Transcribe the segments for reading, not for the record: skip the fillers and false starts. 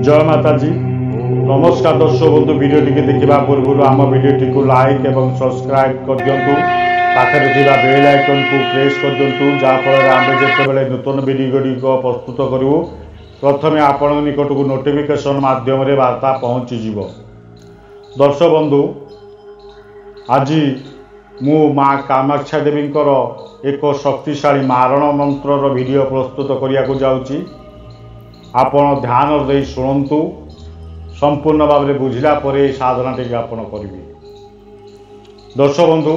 जय माताजी नमस्कार दर्शक बंधु वीडियोटी देखा पूर्व आम वीडियोटी को लाइक एवं सब्सक्राइब कर दिंतु पाखे बेल आइकन को प्रेस कर दिंतु जहाँफल आम जिते नूतन वीडियो गुड़िक प्रस्तुत करूँ प्रथम आपण निकट को नोटिफिकेशन माध्यम वार्ता पहुँचीज। दर्शक बंधु आज मु माँ कामाक्षा देवी एक शक्तिशाली मारण मंत्र वीडियो प्रस्तुत करने को जाऊँगी। आपण ध्यान दे शुणु संपूर्ण भाव में बुझला साधना टी आपण करेंगे। दर्शक बंधु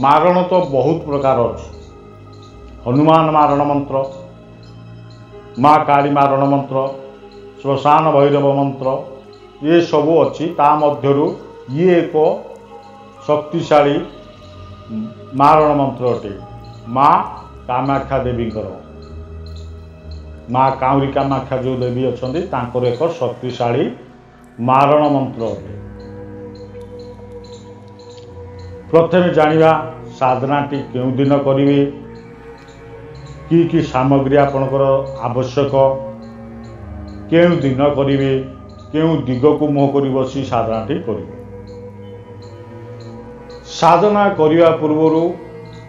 मारण तो बहुत प्रकार अच्छे। हनुमान मारण मंत्र, माँ काली मारण मंत्र, श्मशान भैरव मंत्र ये सब अच्छी। ता मध्यरु ये एक शक्तिशाली मारण मंत्र अटे माँ कामाक्षा देवी। माँ काउरी कामाक्षा जो देवी अच्छा एक शक्तिशाली मारण मंत्र अटे। प्रथम जानिबा साधनाटी केउ दिन करिवे, की सामग्री आपनकर आवश्यक, केउ दिन करिवे, केउ दिग को मुह करि बसी साधनाटी करिवे। साधना करिया पूर्वरु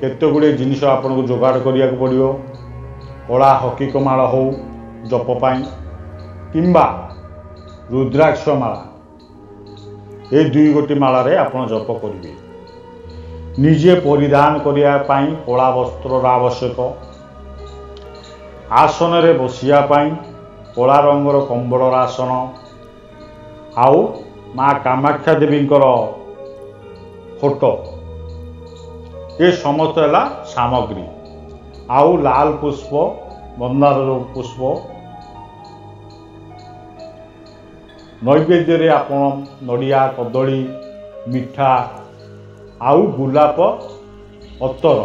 केते गुडे जिनिस आपनको जोगाड़ करिया को पड़ियो। कला हकीक माला हो जप पाई किंबा रुद्राक्ष माला, ये दुई गोटी मालारे आपण जप करिवे। निजे परिधान करिया पाई कला वस्त्र आवश्यक। आसन रे बसिया पाई कला रंगर कंबल आसन। आउ माँ कामाक्षा देवी फोटो ये समस्त है सामग्री। आउ लाल पुष्प, मंदार पुष्प नैवेद्य रे आपण नड़िया कदली मिठा आउ गुलाप अतर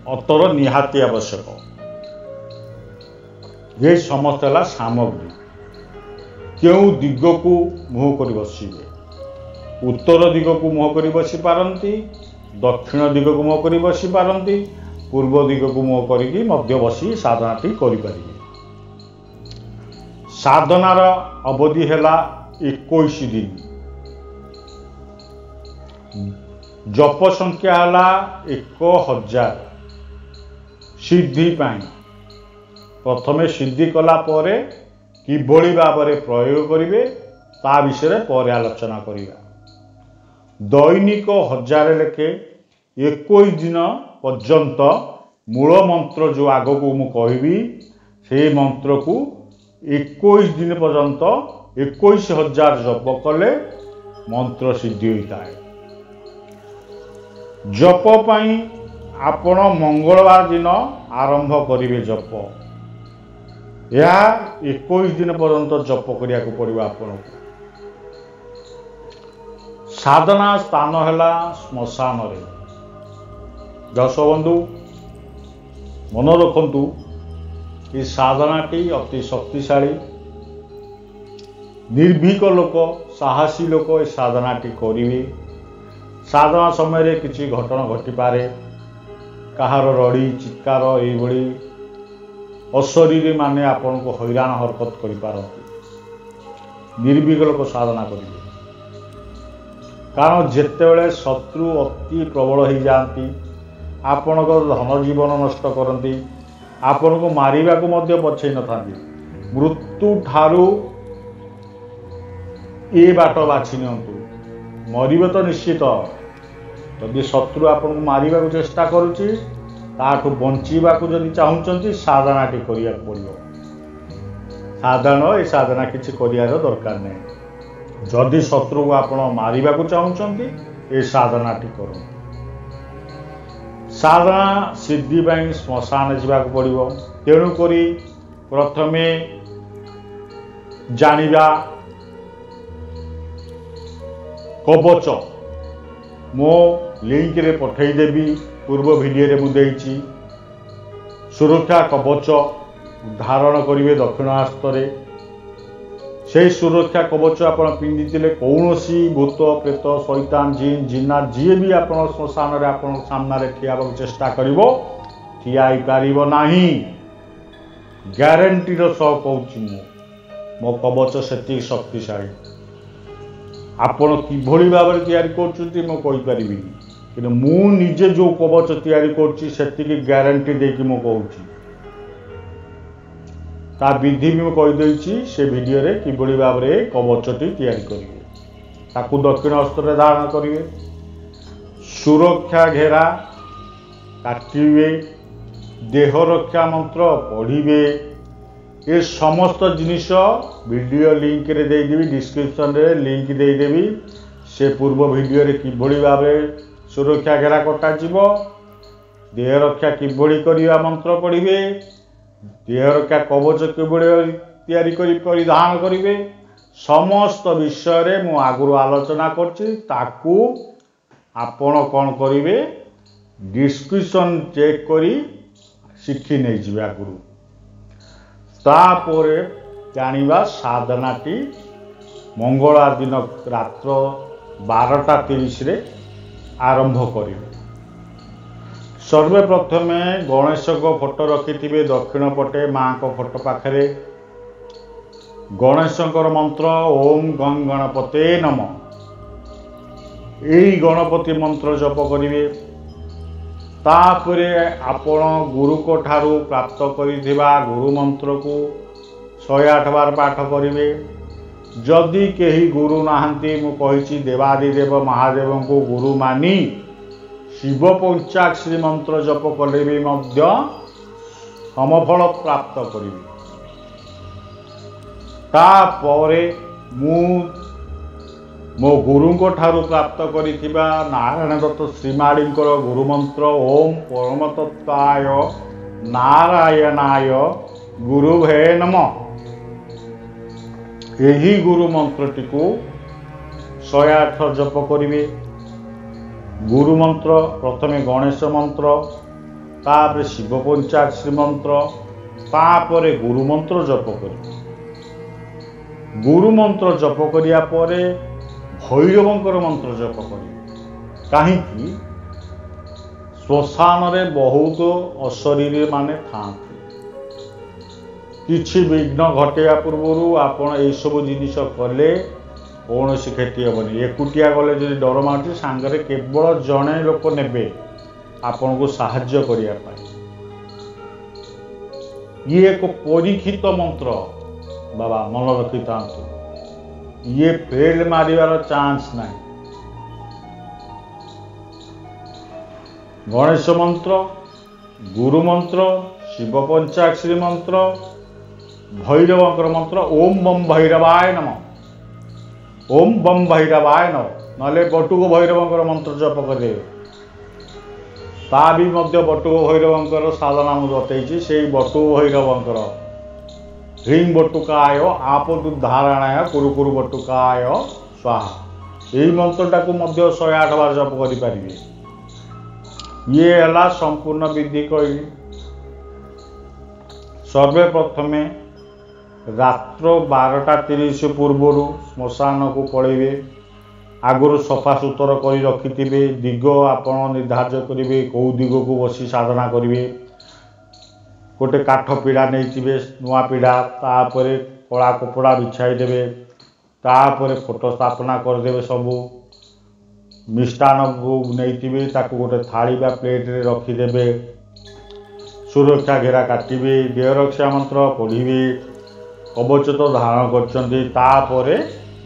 अतर निहाती आवश्यक। ये समस्त है सामग्री। क्यों दिग को मुह कर बसिबे, उत्तर दिग को मुह कर बसी पारंती, दक्षिण दिग को मुह कर बसी पारंती, पूर्व दिग को मुह करिकी मध्य बसी साधनाटी करिपारिबे। साधनार अवधि हैला 21 दिन। जप संख्या हैला 1000। सिद्धि पाई प्रथमे सिद्धि कला परे किभली भाव में प्रयोग करिवे ता विषय पर आलोचना करिवा। दैनिक 1000 लेखे 21 दिन पर्यंत मूल मंत्र जो आग को मु कहबी से मंत्र को 21 दिन पर्यंत 21,000 जप कले मंत्र सिद्धि होता है। जप पाई आपण मंगलवार दिन आरंभ करिवे जप। यह 21 दिन पर्यंत जप करिया को पड़िबा आपनको। साधना स्थान हैला श्मशान रे। दर्शक बंधु मन रखु ये साधनाटी अति शक्तिशाली। निर्भीक लोक, साहसी लोक ये साधनाटी करिवे। साधना समय किसी घटना घटी पारे, कहार रड़ी चित्कार ये अशरीरी माने आपन को हैरान हरकत करि पारती। निर्भीक लोक साधना करिवे कारण जेतेबेले शत्रु अति प्रबल हो जाती, आपण को धन जीवन नष्ट करती, आपण को मारिबा को मध्य पछै न थांती। मृत्यु ठारू ए बाट बाछि नियंतु, मरिबे तो निश्चित। यदि शत्रु आपण को मारिबा को चेष्टा करूची ताठू बंचीबा को जदि चाहुचंती साधनाटी करिया पड़ियो। साधारण ए साधना किछि करियार दरकार नै। जदि शत्रु को आपण मारिबा को चाहुचंती ए साधनाटी करो। साधना सिद्धि पाई श्मशान जावाक पड़िबो। तेणु करी प्रथमे जानिबा कवच मो लिंक रे पठेई देबी। पूर्व वीडियो रे मुदेइची सुरक्षा कवच धारण करिवे दक्षिण हस्तरे। से सुरक्षा कवच आपण पिंधिथिले कौनसी भूत प्रेत शैतान जिन जिन्ना जी भी आपण श्मशान रे आपण सामने ठिया होबाक चेष्टा करिवो ठिया ही पारिबो नाही। ग्यारंटी रो सह कहूची मु मो कवच से शक्तिशाली आपण किभली भाव तैयारी कर मु कहीपरि कि मुझे जो कवच तैयारी कर ग्यारंटी देकी मु कहूँ ता विधि भी कहीदे से वीडियो रे किभली भाव में कवचटी तैयारी करेंगे ताकू दक्षिण हस्तर धारण करेंगे सुरक्षा घेरा काटिबे देह रक्षा मंत्र पढ़िबे ये समस्त जिनिस वीडियो लिंक रे देदेवी डिस्क्रिप्शन रे लिंक देदेवी से पूर्व वीडियो रे किभली भाव सुरक्षा घेरा कटा जीवो देह रक्षा किभली करिया मंत्र पढ़िबे देह रक्षा कवच किभली तैयारी करी परिधान करिवे समस्त विषय रे मु आगुरु आलोचना करछि ताकू आपण कौन करिवे डिस्क्रिप्शन चेक करी शिखी नहीं जिवे आगुरु तापर जानिबा साधनाटी मंगलवार दिन रात्र 12:30 रे आरंभ करिवे सर्वप्रथमे गणेश को फोटो रखिथिबे दक्षिण पटे माँ को फोटो पाखरे गणेशंकर मंत्र ओम गं गणपते नमः यही गणपति मंत्र जप करिवे तापरे आपण गुरु को ठारू प्राप्त करिथिबा गुरु मंत्र को 108 बार पाठ करिवे जदि केही गुरु नाहंती मु कहिछि देवादिदेव महादेव को गुरु मानी शिव पंचाक्षरी मंत्र जप कले भी मध्य समफल प्राप्त करिवे तापरे मु मो गुरु को ठारू प्राप्त करिथिबा नारायण दत्त श्रीमाड़ींकर गुरु मंत्र ओम परमतत्वाय नारायणाय गुरुभे नमः यही गुरु मंत्रटी को 108 जप करिवे गुरु मंत्र प्रथमे गणेश मंत्र तापर शिव पंचाक्षरी मंत्र तापर गुरु मंत्र जप करिवे गुरु मंत्र जप करिया परे भैरवंकर मंत्र जप करिवे काहीकि श्मशान रे बहुत अशरीरी माने थांती किछि विघ्न घटेया पूर्व आपण ए सब जिनिस कले कौन क्षति हेबनी एकुटिया गले जदि डर मार्च सांगरे केवल जड़े लोक नेबे आपण को साहाय्य करिया पाए ये एक परीक्षित मंत्र बाबा मन रखी था ये फेल मारिवार चांस नहीं गणेश मंत्र गुरु मंत्र शिव पंचाक्षरी मंत्र भैरवंकर मंत्र ओम बम भैरवाय नमः ओम बम भैरवाय नमः नले बटुक भैरवंकर मंत्र जप करे ता भी मध्य बटुक भैरवंकर साधना मु बतैछि से बटुक भैरवंकर ह्रीं बटुकाय आपदुद्धारणाय कुरु कुरु बटुकाय स्वाहा यही मंत्रटा को मध्य 108 बार जप करि परिबे ये हला संपूर्ण विधि कहली सर्वप्रथमे रात्र 12:30 पूर्व श्मशान को पड़ेबे आगुरु सफा सुतर कर रखिथिबे दिग आपण निर्धार्य करिवे कौ दिग को बसी साधना करिवे गोटे काठ पीड़ा नहीं नुआ पीड़ा तापरे कला कपड़ा बिछाई देवे तापरे फोटो स्थापना करदेवे सबू मिष्टान को नहीं ताकू गोटे थाली बा प्लेट रे रखिदेवे सुरक्षा घेरा काटिबे देह रक्षा मंत्र पढ़िबे कवच तो धारण करपरे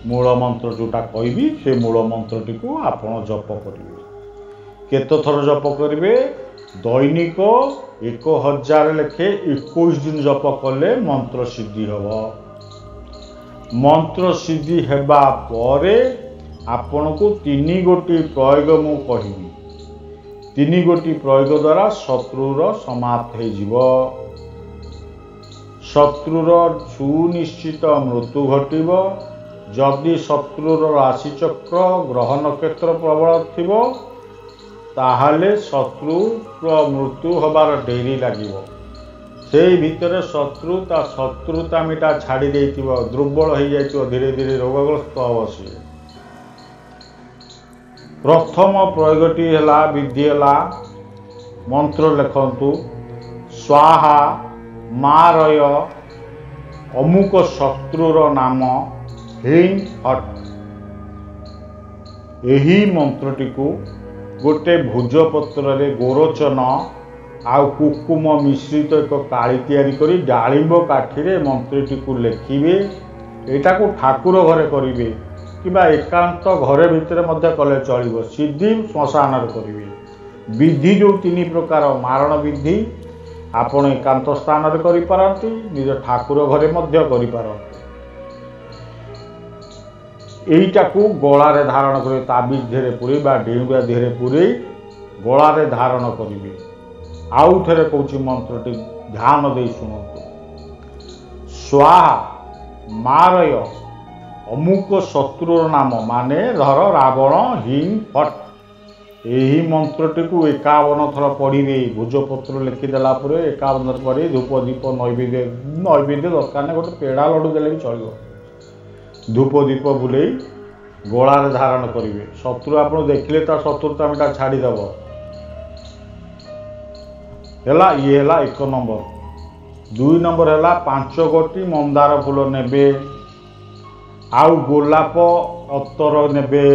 मूल मंत्र जोटा कहबी से मूल मंत्रटी को आपण जप करेंगे केते थर जप करेंगे दैनिक 1000 लेखे 21 दिन जप कले मंत्र सिद्धि हम मंत्र सिद्धि हेबा परे आपण को 3 गोटी प्रयोग मु कहबी 3 गोटी प्रयोग द्वारा शत्रुर समाप्त हो शत्रुर सुनिश्चित मृत्यु घटब जदि शत्रुर राशिचक्र ग्रह नक्षत्र प्रबल थिबो ताहाले शत्रु मृत्यु हबार डेरी लगे से भितर शत्रु ता शत्रुता मिटा छाड़ी देइथिबो दुर्बल हो जाइथिबो धीरे धीरे रोगग्रस्त अवश्य प्रथम प्रयोगटी है विधि है मंत्र लिखंतु स्वाहा मारय अमुक शत्रुर नाम ह्रीं फट्। यही मंत्रटी को गोटे भोजपत्र रे गोरोचन आउ कुकुम मिश्रित एक काली तैयारी करी डालिंब काठीरे मंत्रटी को लेखिबे। एटा को ठाकुर घरे करिवे किबा एकांत घरे भितर मध्य कले चलिबो। सिद्धि श्मशान रे करिवे। विधि जो तीन प्रकार मारण विधि आपण एकांत स्थान रे करि पारंती, निज ठाकुर घरे मध्य करि पारंती। एईटा को गला रे धारण करि ताबिज धेरे पुरी बा डेउगा धेरे पुरी गला रे धारण करिवे। आउ थरे कहूची मंत्रटी ध्यान दे सुनतु। स्वाहा मारय अमुक शत्रुर नाम माने धर रावण ह्रीं फट्। यही मंत्रटी को 51 थर पढ़े। भोजपत्र लिखिदेला 51 थर पढ़ी धूप दीप नैवेद्य दरकार नहीं, गोटे पेड़ा लड्डू देले भी चलो। धूप दीप बुले गलार धारण करेंगे। शत्रु आप देखिले शत्रुता मिटा छाड़ीदेव है। ये है 1 नंबर। 2 नंबर है 5 गोटी मंदार फूल नेबे, आउ गोलाप अत्तर नेबे।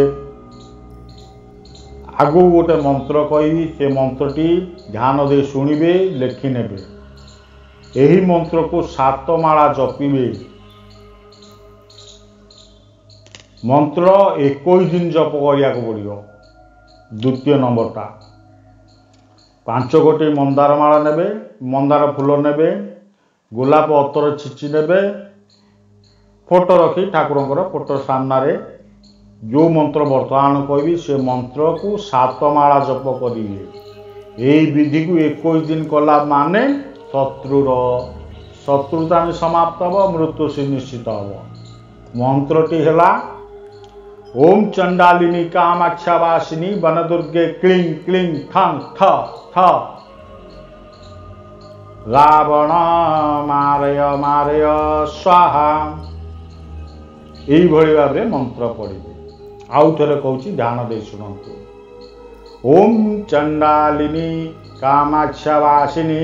आगु गोटे मंत्र कही से मंत्रटी ध्यान दे शुणिबे, लेखि नेबे। यही मंत्र को 7 माला जपिबे। मंत्र 21 दिन जप करिया को पड़ियो। द्वितीय नंबरटा 5 गोटी मंदार माला नेबे, मंदार फूल नेबे, गोलाप अत्तर छिची नेबे। फोटो रखी ठाकुरंकर फोटो सामने जो मंत्र वर्तमान कहबी से मंत्र को 7 माला जप करेंगे। यही विधि को 21 दिन कला माने शत्रुता समाप्त हम, मृत्यु सुनिश्चित हम। मंत्रटी है ओम चंडालिनी कामाक्षावासिनी वनदुर्गे क्लीं क्लीं ठं ठ ठ। रावण मारय मारय स्वाहा। यही भाव में मंत्र पढ़े। आउ थे कहूँ ध्यान दे शुणु। ओम चंडालिनी कामाक्षावासिनी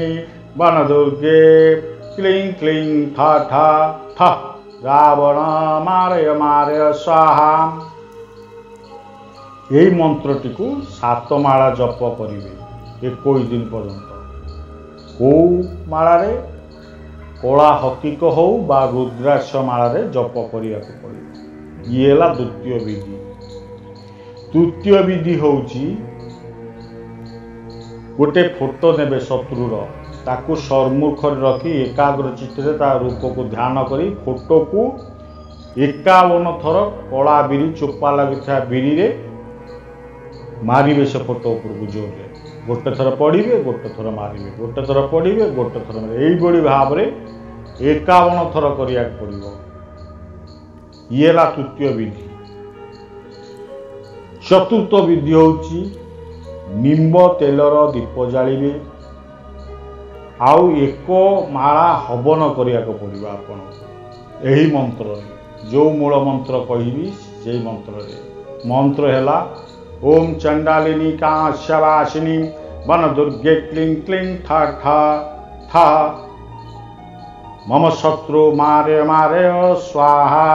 वनदुर्गे क्लीं क्लीं ठ ठ ठ। रावण मारय मारय स्वाहा। यही मंत्रटी को 7 माला जप करेंगे 21 दिन पर्यंत। कौ माला कला हतिक हो बा रुद्राक्ष माला जप करिया को पड़े। ये है द्वितीय विधि। तृतीय विधि होची गोटे फोटो नेबे शत्रुर, ताकू सम्मुख रखी एकाग्र चित्त रूप को ध्यान करी फोटो को 51 थर कला बिरी चोपा लगी बिरी रे मारिबे। से फोटो ऊपर जोरे गोटे थर पढ़े, गोटे थर मारे, गोटे थर पढ़े, गोटे थर मारे। यही भाव में 51 थर करिया पड़ो। ये है तृतीय विधि। चतुर्थ विधि होची निम्ब तेलर दीप जालिबे। आउ 1 माला हवन करिया को पड़ो। आपण यही मंत्र जो मूल मंत्र कहबी से मंत्र है ओम चंडालिनी कामाक्षावासिनी वनदुर्गे क्लीं क्लीं ठ ठ ठ। मम शत्रु मारे मारे स्वाहा।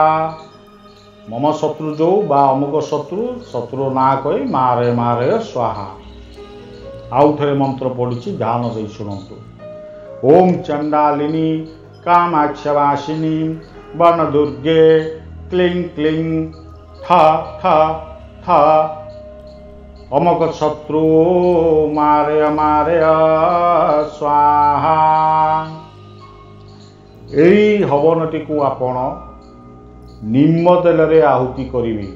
मम शत्रु जो बा अमुक शत्रु ना कही मारे मारे स्वाहा। आउ थे मंत्र पढ़ी ध्यान दे शुणु। ओम चंडालिनी कामाक्षावासिनी वनदुर्गे क्लीं क्लीं ठ ठ ठ। अमुक शत्रु मारे मारे स्वाहा। यही हवनटी को आपण निम्ब तेल रे आहुति करिवे।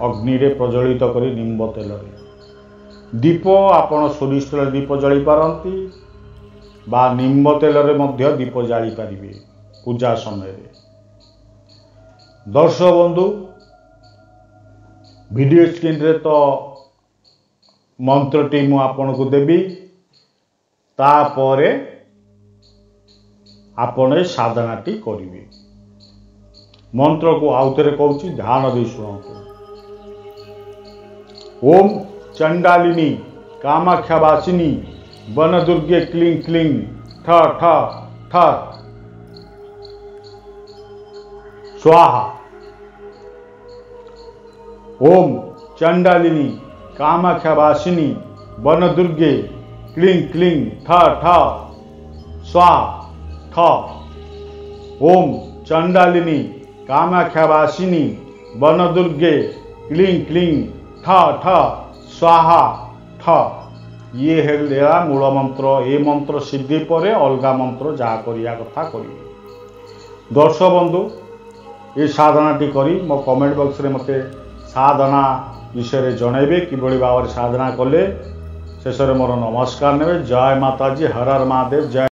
अग्नि रे प्रज्वलित करी निम्ब तेल रे। दीप आपण सोरिष तेल दीप जळी पारंती बा निम्ब तेल रे मध्य दीप जाली पारिबे पूजा समय रे। दर्शक बंधु वीडियो स्क्रीन रे तो मंत्रटी मु आपण को देबी, तापरे आपण साधनाटी करिवे। मंत्र को आउथरे कहूँ ध्यान दे शुणु। ओम चंडालिनी कामाक्षावासिनी वनदुर्गे क्लीं क्लीं ठ ठ ठ। स्वाहा। ओम चंडालिनी कामाख्यावासिनी वनदुर्गे क्लीं क्लीं ठ ठ स्वाहा ठ। ओम चंडालिनी कामाख्यावासिनी वनदुर्गे क्लीं क्लीं ठ ठ स्वाहा ठ। ये है मूल मंत्र। ये मंत्र सिद्धि पर अलग मंत्र जहाँ करिया कथा करिए। दर्शक बंधु ये साधनाटी करी मो कमेंट बॉक्स रे मते साधना विषय जनइबे किभली भाव साधना कले। शेष मोर नमस्कार नेबे। जय माताजी, हर हर महादेव। जय।